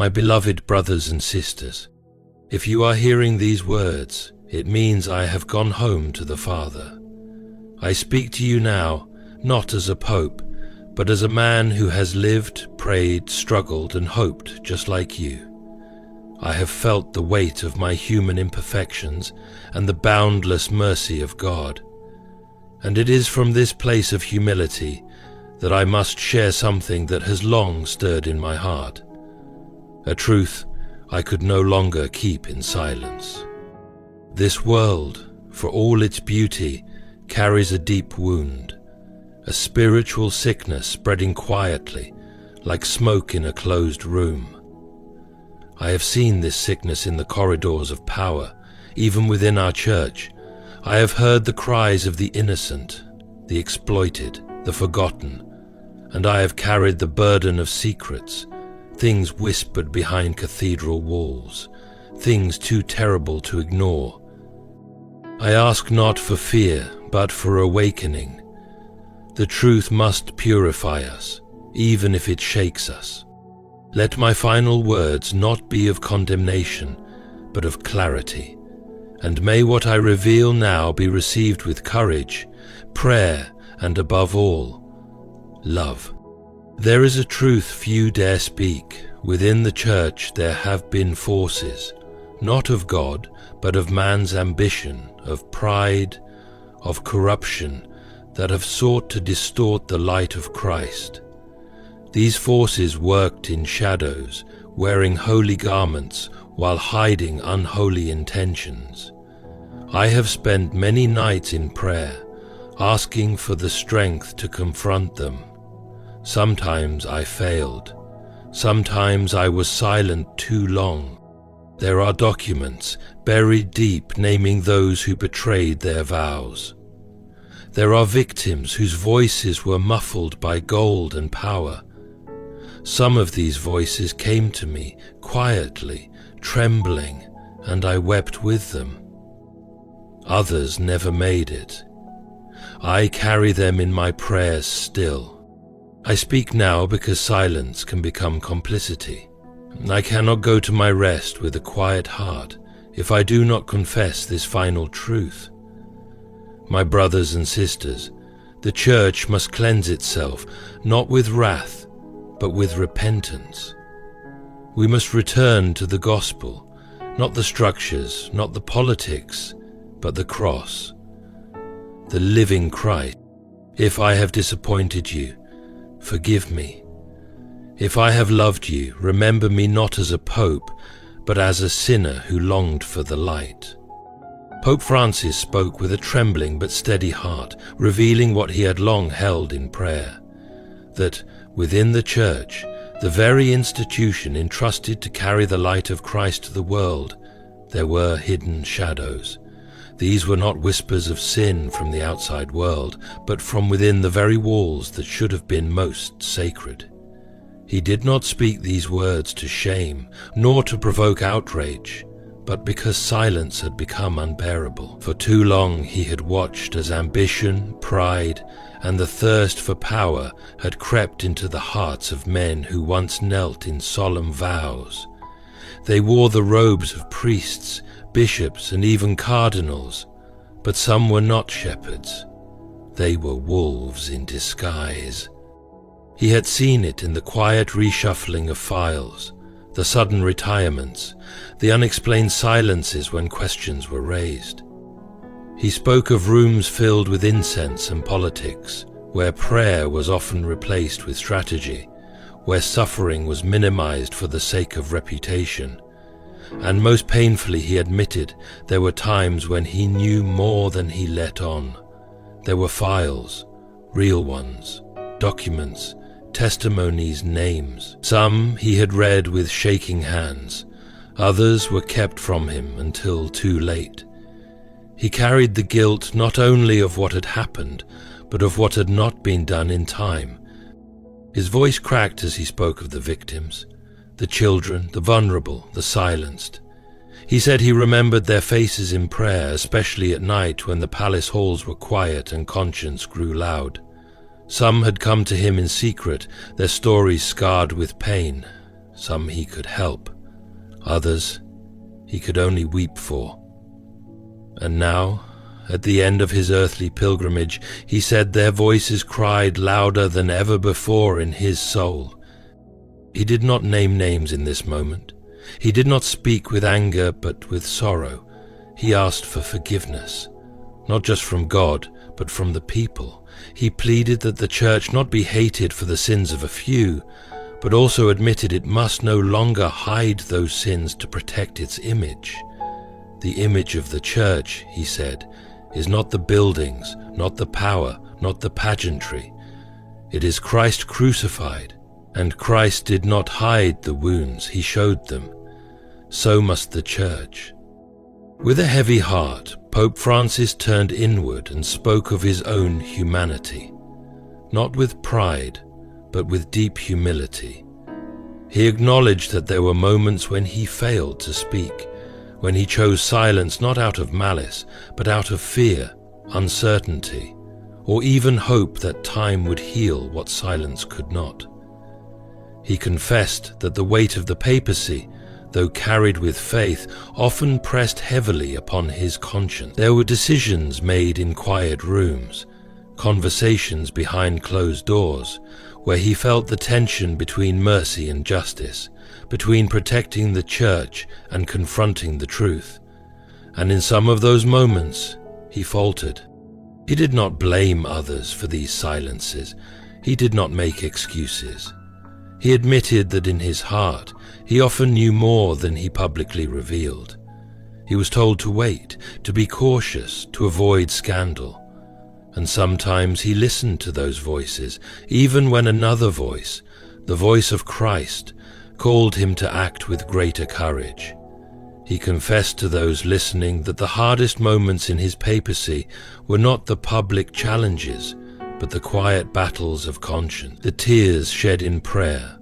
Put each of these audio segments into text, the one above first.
My beloved brothers and sisters, if you are hearing these words, it means I have gone home to the Father. I speak to you now, not as a pope, but as a man who has lived, prayed, struggled, and hoped just like you. I have felt the weight of my human imperfections and the boundless mercy of God. And it is from this place of humility that I must share something that has long stirred in my heart, a truth I could no longer keep in silence. This world, for all its beauty, carries a deep wound, a spiritual sickness spreading quietly, like smoke in a closed room. I have seen this sickness in the corridors of power, even within our church. I have heard the cries of the innocent, the exploited, the forgotten, and I have carried the burden of secrets, things whispered behind cathedral walls, things too terrible to ignore. I ask not for fear, but for awakening. The truth must purify us, even if it shakes us. Let my final words not be of condemnation, but of clarity, and may what I reveal now be received with courage, prayer, and above all, love. There is a truth few dare speak. Within the church there have been forces, not of God, but of man's ambition, of pride, of corruption, that have sought to distort the light of Christ. These forces worked in shadows, wearing holy garments while hiding unholy intentions. I have spent many nights in prayer, asking for the strength to confront them. Sometimes I failed. Sometimes I was silent too long. There are documents buried deep naming those who betrayed their vows. There are victims whose voices were muffled by gold and power. Some of these voices came to me quietly, trembling, and I wept with them. Others never made it. I carry them in my prayers still. I speak now because silence can become complicity. I cannot go to my rest with a quiet heart if I do not confess this final truth. My brothers and sisters, the church must cleanse itself, not with wrath, but with repentance. We must return to the gospel, not the structures, not the politics, but the cross, the living Christ. If I have disappointed you, forgive me. If I have loved you, remember me not as a pope, but as a sinner who longed for the light. Pope Francis spoke with a trembling but steady heart, revealing what he had long held in prayer, that within the Church, the very institution entrusted to carry the light of Christ to the world, there were hidden shadows. These were not whispers of sin from the outside world, but from within the very walls that should have been most sacred. He did not speak these words to shame, nor to provoke outrage, but because silence had become unbearable. For too long he had watched as ambition, pride, and the thirst for power had crept into the hearts of men who once knelt in solemn vows. They wore the robes of priests, bishops, and even cardinals, but some were not shepherds. They were wolves in disguise. He had seen it in the quiet reshuffling of files, the sudden retirements, the unexplained silences when questions were raised. He spoke of rooms filled with incense and politics, where prayer was often replaced with strategy, where suffering was minimized for the sake of reputation. And most painfully he admitted there were times when he knew more than he let on. There were files, real ones, documents, testimonies, names. Some he had read with shaking hands, others were kept from him until too late. He carried the guilt not only of what had happened, but of what had not been done in time. His voice cracked as he spoke of the victims, the children, the vulnerable, the silenced. He said he remembered their faces in prayer, especially at night when the palace halls were quiet and conscience grew loud. Some had come to him in secret, their stories scarred with pain, Some he could help, others he could only weep for. And now, at the end of his earthly pilgrimage, he said their voices cried louder than ever before in his soul. He did not name names in this moment. He did not speak with anger, but with sorrow. He asked for forgiveness, not just from God, but from the people. He pleaded that the church not be hated for the sins of a few, but also admitted it must no longer hide those sins to protect its image. The image of the church, he said, is not the buildings, not the power, not the pageantry. It is Christ crucified, and Christ did not hide the wounds, he showed them. So must the church. With a heavy heart, Pope Francis turned inward and spoke of his own humanity, not with pride, but with deep humility. He acknowledged that there were moments when he failed to speak, when he chose silence not out of malice, but out of fear, uncertainty, or even hope that time would heal what silence could not. He confessed that the weight of the papacy, though carried with faith, often pressed heavily upon his conscience. There were decisions made in quiet rooms, conversations behind closed doors, where he felt the tension between mercy and justice, between protecting the church and confronting the truth. And in some of those moments, he faltered. He did not blame others for these silences. He did not make excuses. He admitted that in his heart, he often knew more than he publicly revealed. He was told to wait, to be cautious, to avoid scandal. And sometimes he listened to those voices, even when another voice, the voice of Christ, called him to act with greater courage. He confessed to those listening that the hardest moments in his papacy were not the public challenges, but the quiet battles of conscience, the tears shed in prayer,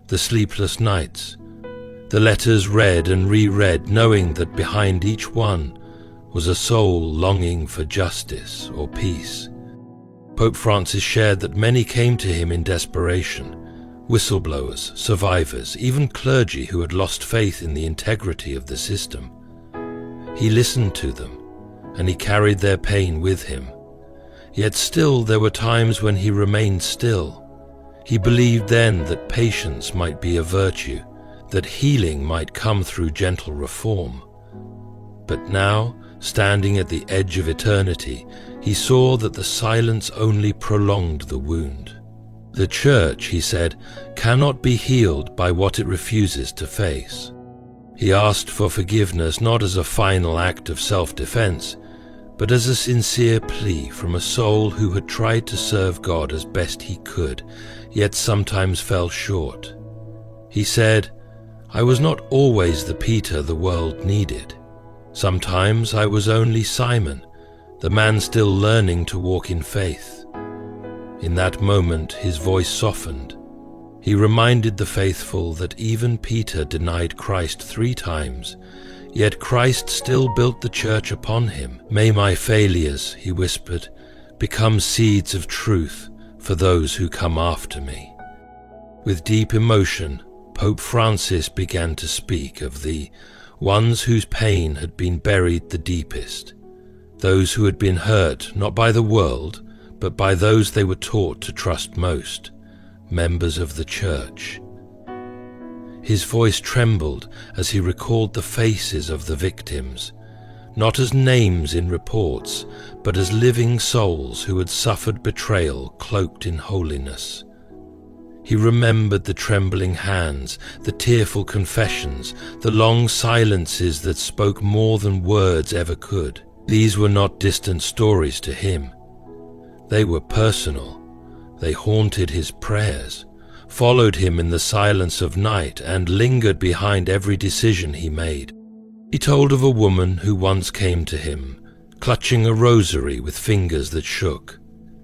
the sleepless nights, the letters read and reread, knowing that behind each one was a soul longing for justice or peace. Pope Francis shared that many came to him in desperation, whistleblowers, survivors, even clergy who had lost faith in the integrity of the system. He listened to them, and he carried their pain with him. Yet still there were times when he remained still. He believed then that patience might be a virtue, that healing might come through gentle reform. But now, standing at the edge of eternity, he saw that the silence only prolonged the wound. The church, he said, cannot be healed by what it refuses to face. He asked for forgiveness not as a final act of self-defense, but as a sincere plea from a soul who had tried to serve God as best he could, yet sometimes fell short. He said, "I was not always the Peter the world needed. Sometimes I was only Simon, the man still learning to walk in faith." In that moment his voice softened. He reminded the faithful that even Peter denied Christ 3 times, yet Christ still built the church upon him. "May my failures," he whispered, "become seeds of truth for those who come after me." With deep emotion, Pope Francis began to speak of the ones whose pain had been buried the deepest, those who had been hurt not by the world, but by those they were taught to trust most, members of the church. His voice trembled as he recalled the faces of the victims, not as names in reports, but as living souls who had suffered betrayal cloaked in holiness. He remembered the trembling hands, the tearful confessions, the long silences that spoke more than words ever could. These were not distant stories to him. They were personal. They haunted his prayers, followed him in the silence of night, and lingered behind every decision he made. He told of a woman who once came to him, clutching a rosary with fingers that shook.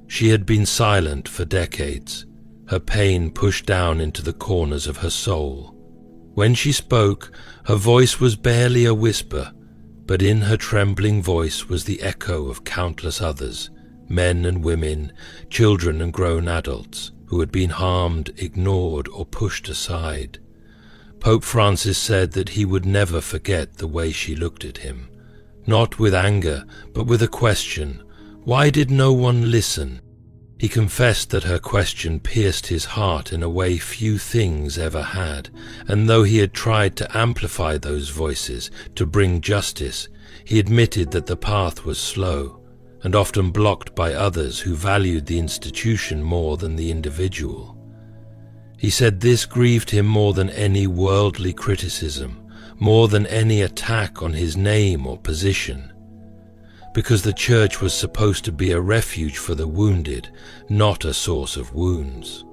She had been silent for decades, her pain pushed down into the corners of her soul. When she spoke, her voice was barely a whisper, but in her trembling voice was the echo of countless others, men and women, children and grown adults, who had been harmed, ignored, or pushed aside. Pope Francis said that he would never forget the way she looked at him, not with anger, but with a question. Why did no one listen? He confessed that her question pierced his heart in a way few things ever had, and though he had tried to amplify those voices, to bring justice, he admitted that the path was slow, and often blocked by others who valued the institution more than the individual. He said this grieved him more than any worldly criticism, more than any attack on his name or position, because the church was supposed to be a refuge for the wounded, not a source of wounds.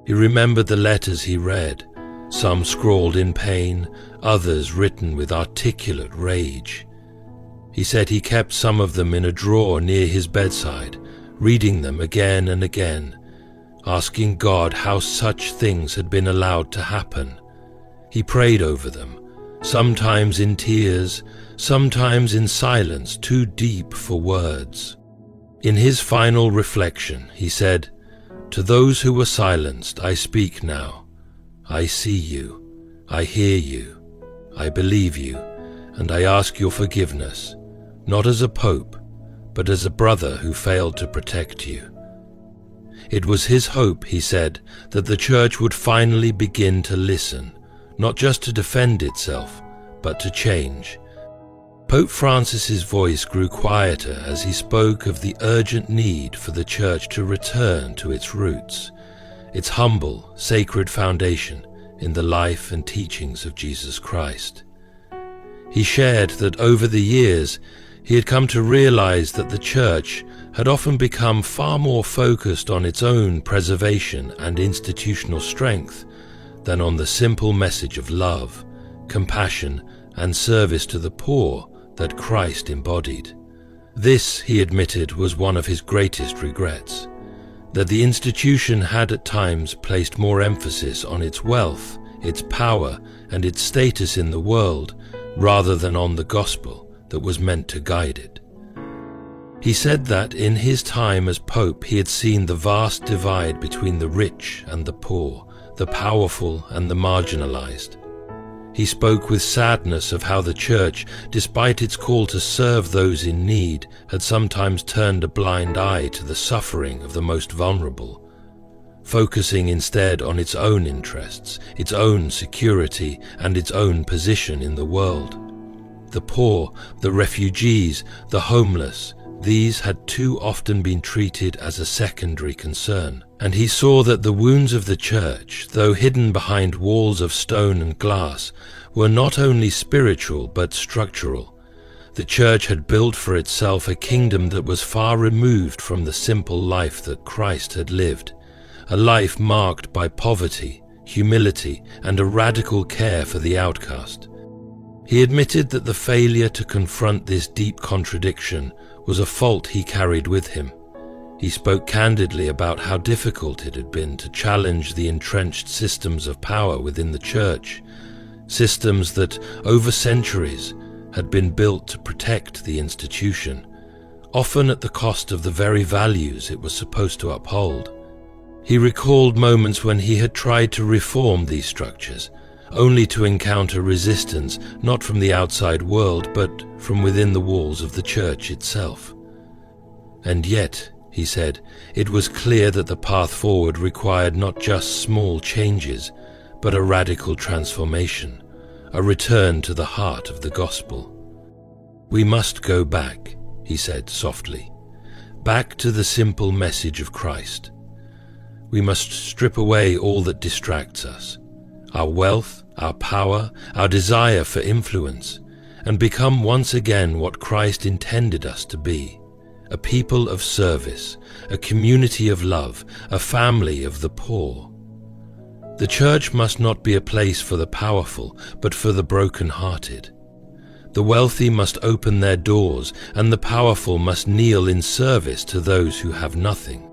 He remembered the letters he read, some scrawled in pain, others written with articulate rage. He said he kept some of them in a drawer near his bedside, reading them again and again, asking God how such things had been allowed to happen. He prayed over them, sometimes in tears, sometimes in silence too deep for words. In his final reflection, he said, "To those who were silenced, I speak now. I see you, I hear you, I believe you, and I ask your forgiveness, not as a pope, but as a brother who failed to protect you." It was his hope, he said, that the church would finally begin to listen, not just to defend itself, but to change. Pope Francis's voice grew quieter as he spoke of the urgent need for the church to return to its roots, its humble, sacred foundation in the life and teachings of Jesus Christ. He shared that over the years he had come to realize that the church had often become far more focused on its own preservation and institutional strength than on the simple message of love, compassion, and service to the poor that Christ embodied. This, he admitted, was one of his greatest regrets, that the institution had at times placed more emphasis on its wealth, its power, and its status in the world, rather than on the gospel that was meant to guide it. He said that in his time as Pope he had seen the vast divide between the rich and the poor, the powerful and the marginalized. He spoke with sadness of how the church, despite its call to serve those in need, had sometimes turned a blind eye to the suffering of the most vulnerable, focusing instead on its own interests, its own security, and its own position in the world. The poor, the refugees, the homeless, these had too often been treated as a secondary concern, and he saw that the wounds of the church, though hidden behind walls of stone and glass, were not only spiritual but structural. The church had built for itself a kingdom that was far removed from the simple life that Christ had lived, a life marked by poverty, humility, and a radical care for the outcast. He admitted that the failure to confront this deep contradiction was a fault he carried with him. He spoke candidly about how difficult it had been to challenge the entrenched systems of power within the church, systems that, over centuries, had been built to protect the institution, often at the cost of the very values it was supposed to uphold. He recalled moments when he had tried to reform these structures, only to encounter resistance not from the outside world but from within the walls of the church itself. And yet, he said, it was clear that the path forward required not just small changes, but a radical transformation, a return to the heart of the gospel. "We must go back," he said softly, "back to the simple message of Christ. We must strip away all that distracts us, our wealth, our power, our desire for influence, and become once again what Christ intended us to be, a people of service, a community of love, a family of the poor. The church must not be a place for the powerful, but for the broken-hearted. The wealthy must open their doors, and the powerful must kneel in service to those who have nothing."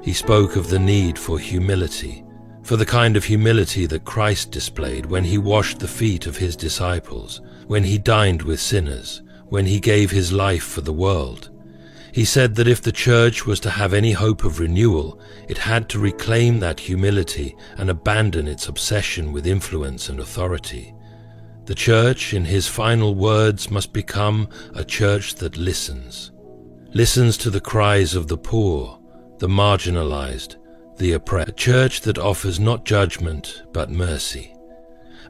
He spoke of the need for humility, for the kind of humility that Christ displayed when he washed the feet of his disciples, when he dined with sinners, when he gave his life for the world. He said that if the church was to have any hope of renewal, it had to reclaim that humility and abandon its obsession with influence and authority. The church, in his final words, must become a church that listens to the cries of the poor, the marginalized, the oppressed. A church that offers not judgment, but mercy.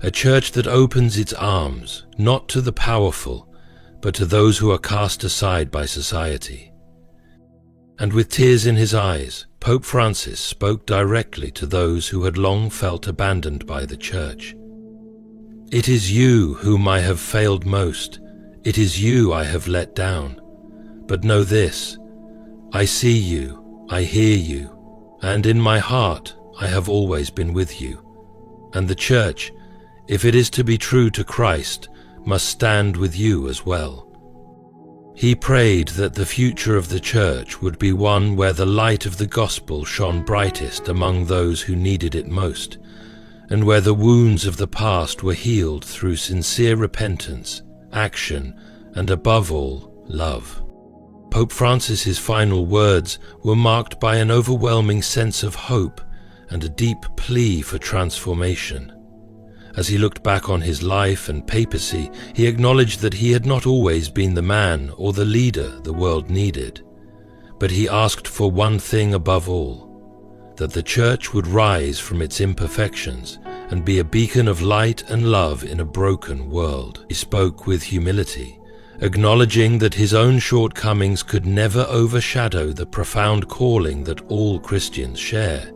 A church that opens its arms, not to the powerful, but to those who are cast aside by society. And with tears in his eyes, Pope Francis spoke directly to those who had long felt abandoned by the church. "It is you whom I have failed most. It is you I have let down. But know this, I see you, I hear you, and in my heart I have always been with you. And the church, if it is to be true to Christ, must stand with you as well." He prayed that the future of the church would be one where the light of the gospel shone brightest among those who needed it most, and where the wounds of the past were healed through sincere repentance, action, and above all, love. Pope Francis's final words were marked by an overwhelming sense of hope and a deep plea for transformation. As he looked back on his life and papacy, he acknowledged that he had not always been the man or the leader the world needed. But he asked for one thing above all, that the church would rise from its imperfections and be a beacon of light and love in a broken world. He spoke with humility, acknowledging that his own shortcomings could never overshadow the profound calling that all Christians share,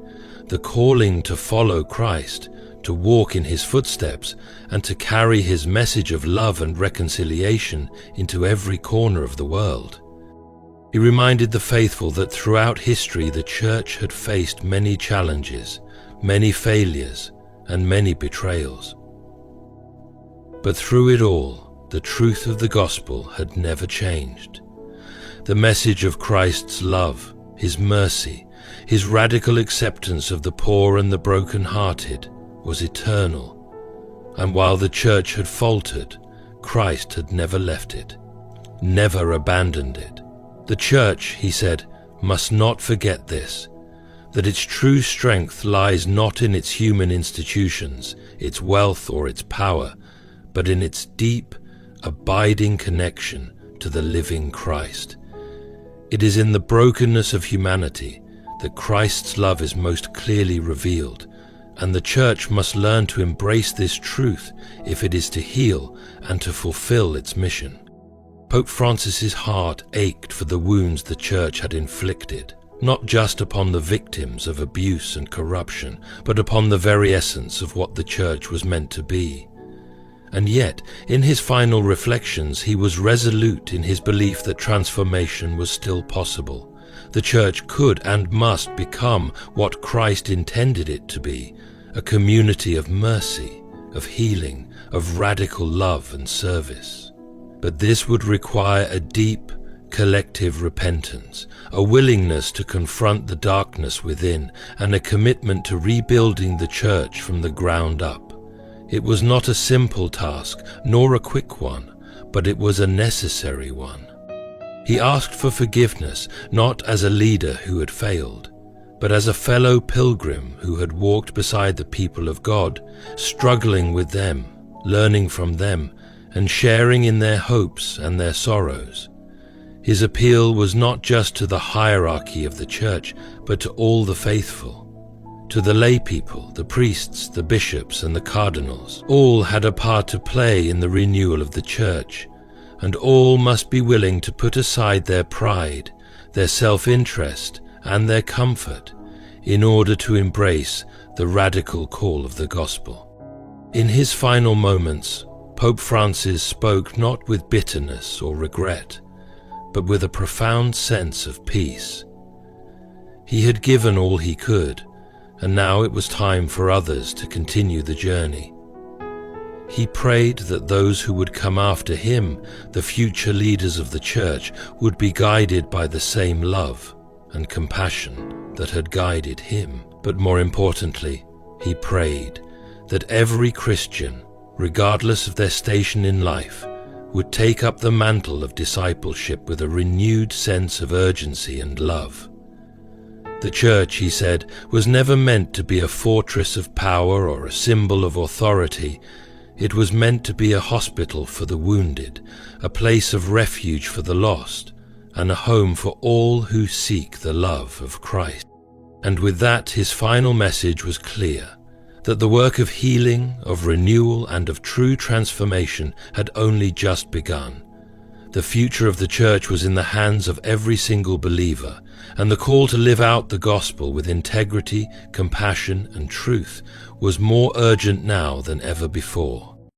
the calling to follow Christ, to walk in his footsteps, and to carry his message of love and reconciliation into every corner of the world. He reminded the faithful that throughout history the church had faced many challenges, many failures, and many betrayals. But through it all, the truth of the gospel had never changed. The message of Christ's love, his mercy, his radical acceptance of the poor and the broken-hearted was eternal, and while the church had faltered, Christ had never left it, never abandoned it. The church, he said, must not forget this, that its true strength lies not in its human institutions, its wealth or its power, but in its deep, abiding connection to the living Christ. It is in the brokenness of humanity that Christ's love is most clearly revealed, and the church must learn to embrace this truth if it is to heal and to fulfill its mission. Pope Francis's heart ached for the wounds the church had inflicted, not just upon the victims of abuse and corruption, but upon the very essence of what the church was meant to be. And yet, in his final reflections, he was resolute in his belief that transformation was still possible. The church could and must become what Christ intended it to be, a community of mercy, of healing, of radical love and service. But this would require a deep, collective repentance, a willingness to confront the darkness within, and a commitment to rebuilding the church from the ground up. It was not a simple task, nor a quick one, but it was a necessary one. He asked for forgiveness, not as a leader who had failed, but as a fellow pilgrim who had walked beside the people of God, struggling with them, learning from them, and sharing in their hopes and their sorrows. His appeal was not just to the hierarchy of the church, but to all the faithful, to the lay people, the priests, the bishops, and the cardinals. All had a part to play in the renewal of the church, and all must be willing to put aside their pride, their self-interest, and their comfort in order to embrace the radical call of the gospel. In his final moments, Pope Francis spoke not with bitterness or regret, but with a profound sense of peace. He had given all he could, and now it was time for others to continue the journey. He prayed that those who would come after him, the future leaders of the church, would be guided by the same love and compassion that had guided him. But more importantly, he prayed that every Christian, regardless of their station in life, would take up the mantle of discipleship with a renewed sense of urgency and love. The church, he said, was never meant to be a fortress of power or a symbol of authority. It was meant to be a hospital for the wounded, a place of refuge for the lost, and a home for all who seek the love of Christ. And with that, his final message was clear, that the work of healing, of renewal, and of true transformation had only just begun. The future of the church was in the hands of every single believer, and the call to live out the gospel with integrity, compassion, and truth was more urgent now than ever before.